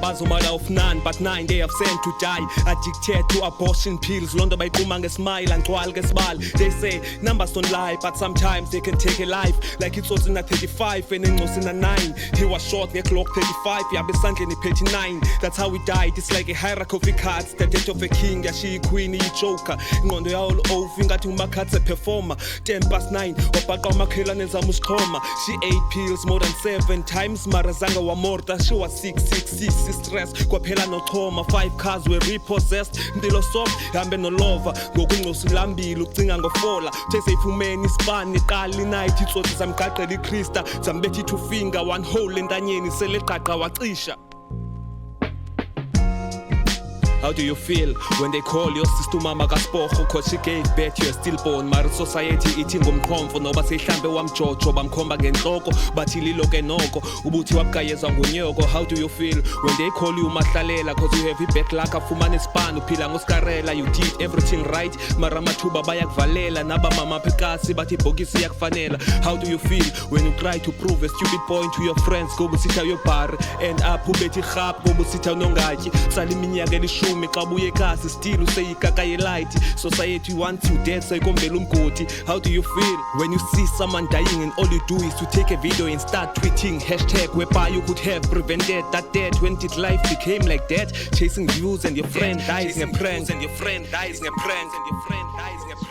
bazomala of none, but 9 they have sent to die. Addicted to abortion pills, Londo bayquma ngesmile angcwali ngesibali. They say numbers don't lie, but sometimes they can take a life. Like it's also in 35 and in 9. He was short ngeclock 35, yabe sandleni 39. That's how he died. It's like a hierarchy of cards. The death of a king, yashiya queen, joker. Ngondo yawo over ingathi umakhathe performer. 9:10 wabhaqa umakhelwane zama usiqhoma. She ate pills more than 7 times, mara zanga wamorta. She was 666 stress kwaphela nochoma. 5 cars were repossessed. Mpilo soft hambe nolova ngokunxusa lambili ucinga ngofola. Uthe ifumene isibani iqala night itsotsi zamgaqela ikrista zambethi 2 finger 1 hole entanyeni seleqaqa wacisha. How do you feel when they call your sister mama kaspocho cause she gave birth to a stillborn? Mara society ithi ngomqhomfo noba sehlambe wamjojo bamkhomba ngenhloko bathi lilo ke noko ubuthi wabugayezwa ngonyoko. How do you feel when they call you mahlalela cause you have a luck afumana ispan uphila ngoskarela? You did everything right mara amathuba bayakuvalela nabamama phekasi bathi ibhokisi yakufanela. How do you feel when you try to prove a stupid point to your friends ngoba usitha yobar end up ubethi khap ngoba usitha nongatyi sala iminyaka elishumi xa buye ekhasi still useyikaka yelight. Society wants you dead sayikombela umgodi. How do you feel when you see someone dying and all you do is to take a video and start tweeting hashtag whereby you could have prevented that death? When did life became like that? Chasing views and your friend dies in a prank and your friend dies in a prank and your friend dies in a prank.